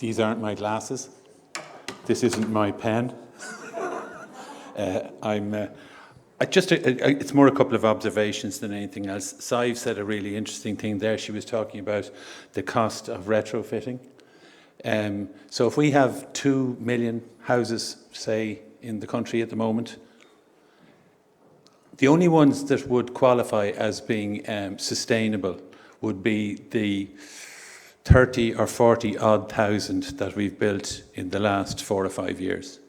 These aren't my glasses. This isn't my pen. It's more a couple of observations than anything else. Sive said a really interesting thing there. She was talking about the cost of retrofitting. So if we have 2 million houses, say, in the country at the moment, the only ones that would qualify as being sustainable would be the 30 or 40 odd thousand that we've built in the last 4 or 5 years.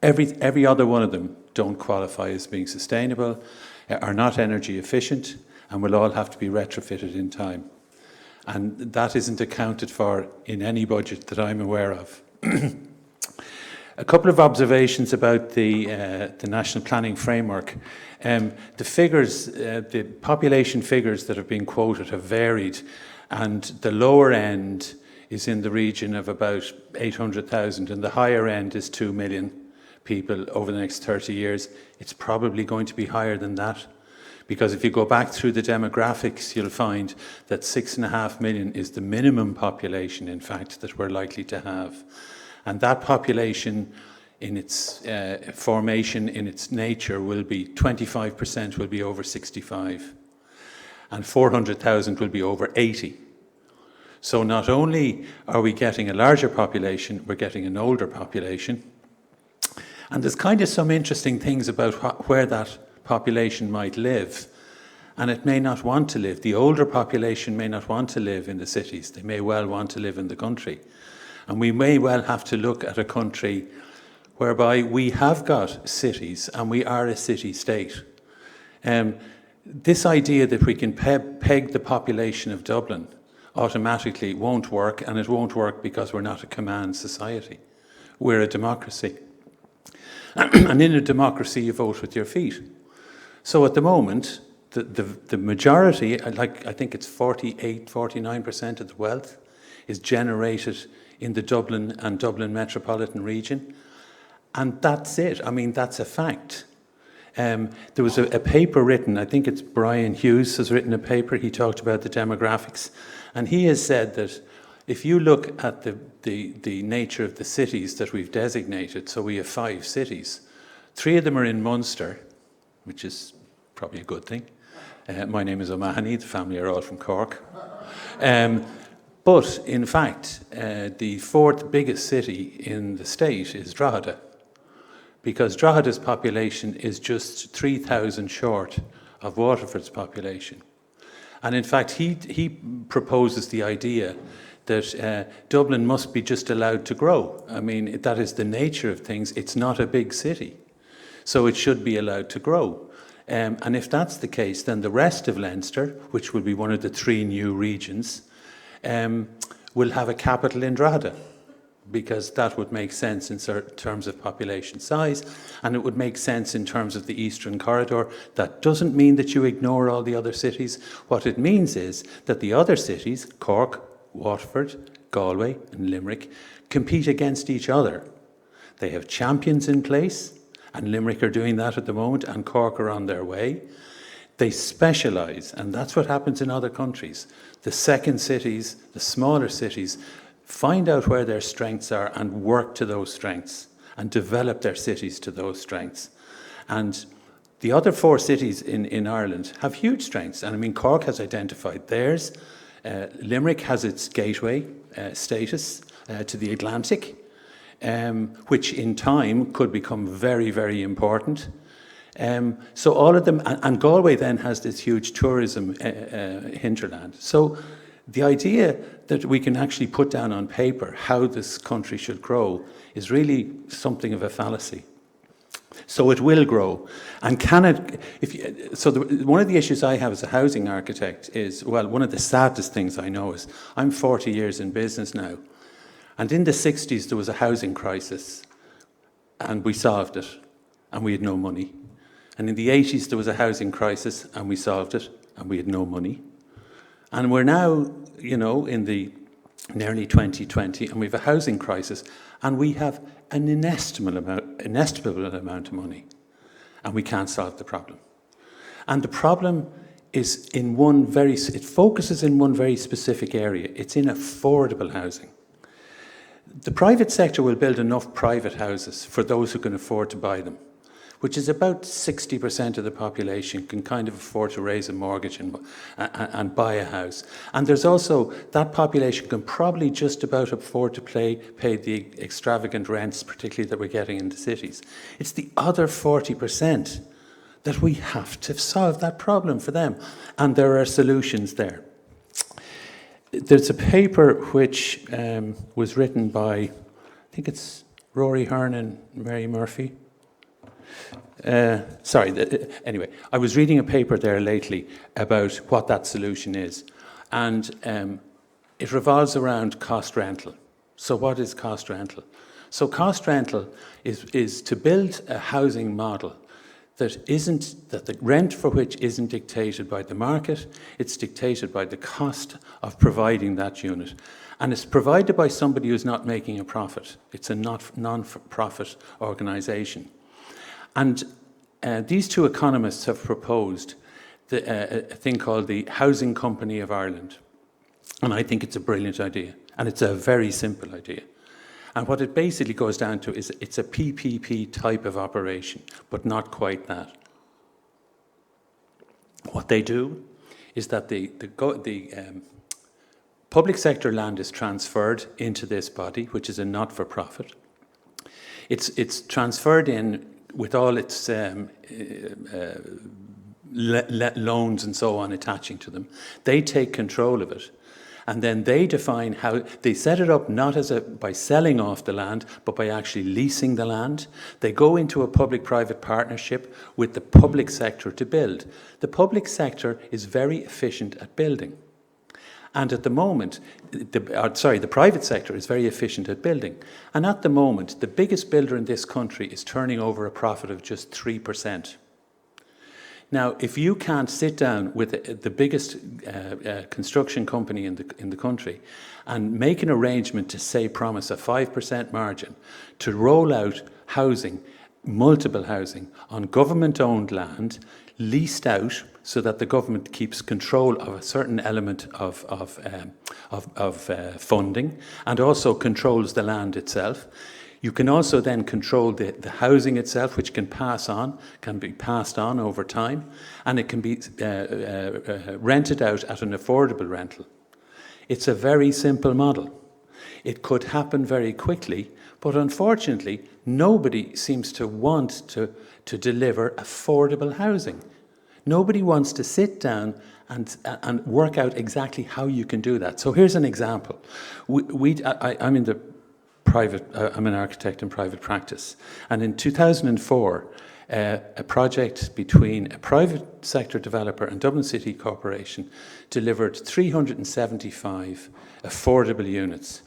Every other one of them don't qualify as being sustainable, are not energy efficient, and will all have to be retrofitted in time. And that isn't accounted for in any budget that I'm aware of. A couple of observations about the National Planning Framework. The figures, the population figures that have been quoted have varied, and the lower end is in the region of about 800,000, and the higher end is 2 million people over the next 30 years. It's probably going to be higher than that, because if you go back through the demographics, you'll find that 6.5 million is the minimum population, in fact, that we're likely to have. And that population, in its formation, in its nature, will be 25% will be over 65, and 400,000 will be over 80. So not only are we getting a larger population, we're getting an older population. And there's kind of some interesting things about where that population might live. And it may not want to live. The older population may not want to live in the cities. They may well want to live in the country. And we may well have to look at a country whereby we have got cities and we are a city-state. This idea that we can peg the population of Dublin automatically won't work, and it won't work because we're not a command society. We're a democracy. And in a democracy, you vote with your feet. So at the moment, the majority, I think it's 48, 49% of the wealth is generated in the Dublin and Dublin metropolitan region. And that's it. I mean, that's a fact. There was a paper written, I think it's Brian Hughes has written a paper, he talked about the demographics, and he has said that if you look at the nature of the cities that we've designated, so we have 5 cities, 3 of them are in Munster, which is probably a good thing. My name is O'Mahony, the family are all from Cork. But in fact, the 4th biggest city in the state is Drogheda, because Drogheda's population is just 3,000 short of Waterford's population. And in fact, he proposes the idea that Dublin must be just allowed to grow. I mean, that is the nature of things. It's not a big city, so it should be allowed to grow. And if that's the case, then the rest of Leinster, which will be one of the 3 new regions, will have a capital in Drogheda, because that would make sense in terms of population size, and it would make sense in terms of the Eastern Corridor. That doesn't mean that you ignore all the other cities. What it means is that the other cities, Cork, Waterford, Galway and Limerick, compete against each other. They have champions in place, and Limerick are doing that at the moment, and Cork are on their way. They specialise, and that's what happens in other countries. The second cities, the smaller cities, find out where their strengths are and work to those strengths and develop their cities to those strengths. And the other 4 cities in Ireland have huge strengths. And I mean, Cork has identified theirs. Limerick has its gateway status to the Atlantic, which in time could become very, very important. So all of them, and Galway then has this huge tourism hinterland. So the idea that we can actually put down on paper how this country should grow is really something of a fallacy. So it will grow. And can it, one of the issues I have as a housing architect is, well, one of the saddest things I know is I'm 40 years in business now. And in the 60s, there was a housing crisis, and we solved it, and we had no money. And in the 80s, there was a housing crisis, and we solved it, and we had no money. And we're now, in the nearly 2020, and we have a housing crisis, and we have an inestimable amount of money, and we can't solve the problem. And the problem is it focuses in one very specific area. It's in affordable housing. The private sector will build enough private houses for those who can afford to buy them, which is about 60% of the population can kind of afford to raise a mortgage and buy a house. And there's also, that population can probably just about afford to pay the extravagant rents, particularly that we're getting in the cities. It's the other 40% that we have to solve that problem for them. And there are solutions there. There's a paper which was written by, I think it's Rory Hearn and Mary Murphy. Anyway, I was reading a paper there lately about what that solution is. And it revolves around cost rental. So what is cost rental? So cost rental is to build a housing model that the rent for which isn't dictated by the market, it's dictated by the cost of providing that unit. And it's provided by somebody who's not making a profit. It's a non-profit organisation. And these two economists have proposed a thing called the Housing Company of Ireland. And I think it's a brilliant idea. And it's a very simple idea. And what it basically goes down to is it's a PPP type of operation, but not quite that. What they do is that the public sector land is transferred into this body, which is a not-for-profit. It's transferred in with all its loans and so on attaching to them. They take control of it. And then they define how they set it up not by selling off the land, but by actually leasing the land. They go into a public-private partnership with the public sector to build. The public sector is very efficient at building. And at the moment, the private sector is very efficient at building. And at the moment, the biggest builder in this country is turning over a profit of just 3%. Now, if you can't sit down with the biggest construction company in the country and make an arrangement to, say, promise a 5% margin to roll out housing, multiple housing, on government-owned land, leased out so that the government keeps control of a certain element of funding and also controls the land itself. You can also then control the housing itself, which can be passed on over time, and it can be rented out at an affordable rental. It's a very simple model. It could happen very quickly, but unfortunately, nobody seems to want to deliver affordable housing. Nobody wants to sit down and work out exactly how you can do that. So here's an example. I'm an architect in private practice. And in 2004, a project between a private sector developer and Dublin City Corporation delivered 375 affordable units.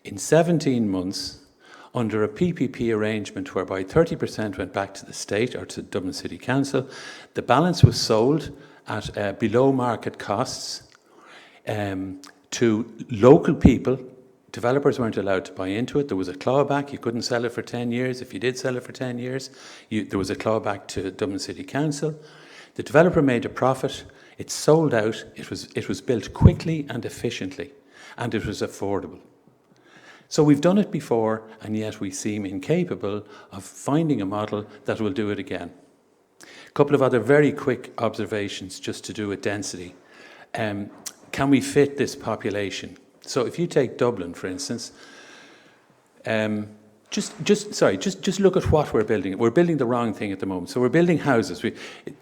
In 17 months, under a PPP arrangement whereby 30% went back to the state or to Dublin City Council, the balance was sold at below market costs to local people. Developers weren't allowed to buy into it. There was a clawback. You couldn't sell it for 10 years. If you did sell it for 10 years, there was a clawback to Dublin City Council. The developer made a profit. It sold out. It was built quickly and efficiently, and it was affordable. So we've done it before, and yet we seem incapable of finding a model that will do it again. A couple of other very quick observations just to do with density. Can we fit this population? So if you take Dublin, for instance, just look at what we're building. We're building the wrong thing at the moment. So we're building houses.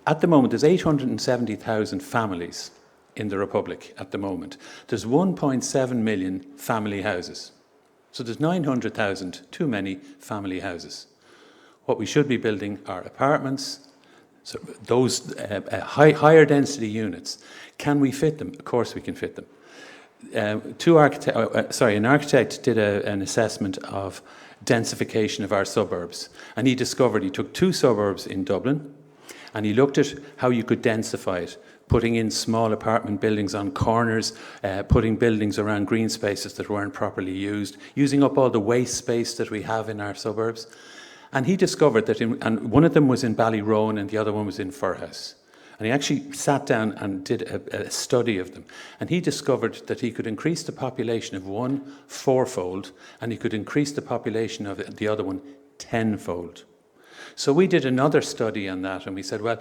At the moment, there's 870,000 families in the Republic at the moment. There's 1.7 million family houses. So there's 900,000 too many family houses. What we should be building are apartments, so those higher density units. Can we fit them? Of course we can fit them. An architect did an assessment of densification of our suburbs, and he took two suburbs in Dublin, and he looked at how you could densify it, putting in small apartment buildings on corners, putting buildings around green spaces that weren't properly used, using up all the waste space that we have in our suburbs. And he discovered that, and one of them was in Ballyroan and the other one was in Firhouse. And he actually sat down and did a study of them. And he discovered that he could increase the population of one fourfold, and he could increase the population of the other one tenfold. So we did another study on that, and we said, well,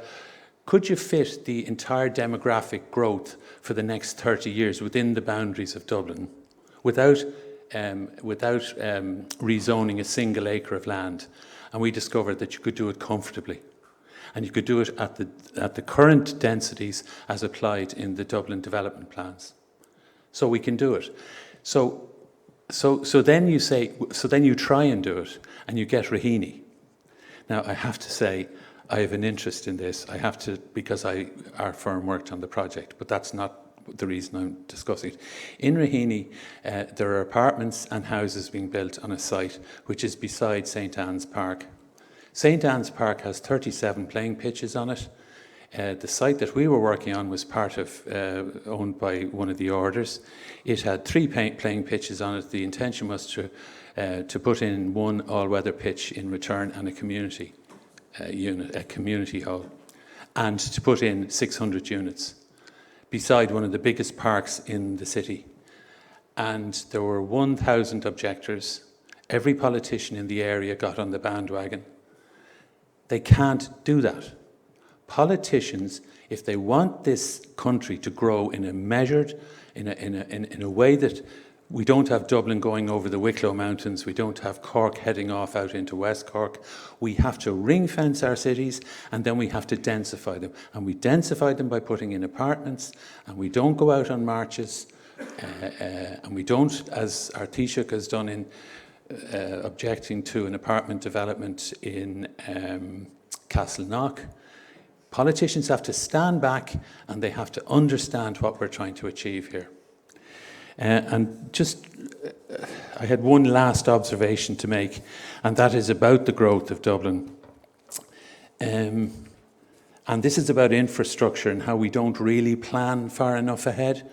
could you fit the entire demographic growth for the next 30 years within the boundaries of Dublin without rezoning a single acre of land? And we discovered that you could do it comfortably. And you could do it at the current densities as applied in the Dublin development plans. So we can do it. So then you say, so then you try and do it, and you get Raheny. Now I have to say, I have an interest in this. I have to, because our firm worked on the project, but that's not the reason I'm discussing it. In Raheny, there are apartments and houses being built on a site which is beside St. Anne's Park. St. Anne's Park has 37 playing pitches on it. The site that we were working on was part of, owned by one of the orders. It had 3 playing pitches on it. The intention was to put in one all-weather pitch in return and a community unit, a community hall, and to put in 600 units beside one of the biggest parks in the city. And there were 1,000 objectors. Every politician in the area got on the bandwagon. They can't do that. Politicians, if they want this country to grow in a measured, in a way that we don't have Dublin going over the Wicklow Mountains, we don't have Cork heading off out into West Cork, we have to ring fence our cities, and then we have to densify them. And we densify them by putting in apartments, and we don't go out on marches, and we don't, as our Taoiseach has done in objecting to an apartment development in Castleknock. Politicians have to stand back and they have to understand what we're trying to achieve here. And just, I had one last observation to make, and that is about the growth of Dublin. And this is about infrastructure and how we don't really plan far enough ahead.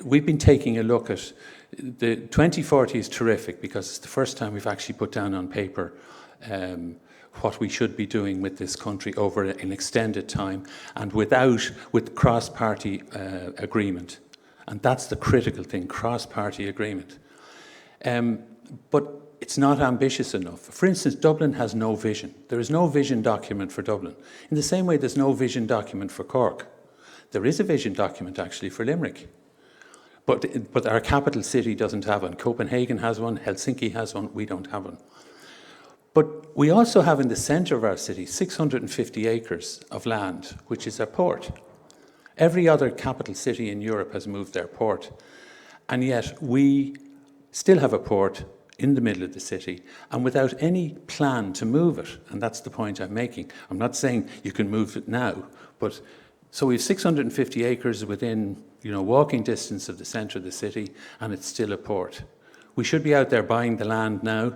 We've been taking a look at the 2040 is terrific because it's the first time we've actually put down on paper what we should be doing with this country over an extended time and with cross-party agreement. And that's the critical thing, cross-party agreement. But it's not ambitious enough. For instance, Dublin has no vision. There is no vision document for Dublin. In the same way there's no vision document for Cork. There is a vision document actually for Limerick. But our capital city doesn't have one. Copenhagen has one, Helsinki has one, we don't have one. But we also have in the centre of our city 650 acres of land, which is our port. Every other capital city in Europe has moved their port. And yet we still have a port in the middle of the city and without any plan to move it. And that's the point I'm making. I'm not saying you can move it now, but so we have 650 acres within, walking distance of the centre of the city, and it's still a port. We should be out there buying the land now.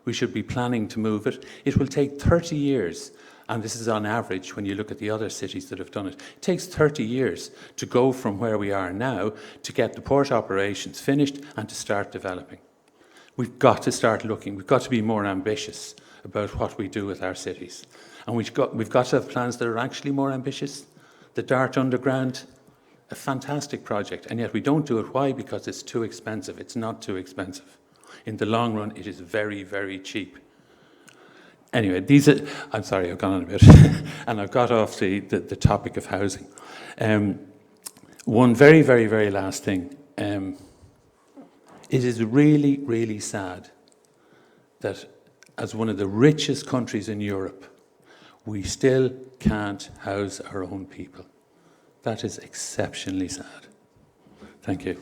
We should be planning to move it. It will take 30 years, and this is on average when you look at the other cities that have done it. It takes 30 years to go from where we are now to get the port operations finished and to start developing. We've got to start looking. We've got to be more ambitious about what we do with our cities. And we've got to have plans that are actually more ambitious. The Dart Underground, a fantastic project, and yet we don't do it. Why? Because it's too expensive. It's not too expensive. In the long run, it is very, very cheap. Anyway, I'm sorry, I've gone on a bit, and I've got off the topic of housing. One very, very, very last thing. It is really, really sad that as one of the richest countries in Europe, we still can't house our own people. That is exceptionally sad. Thank you.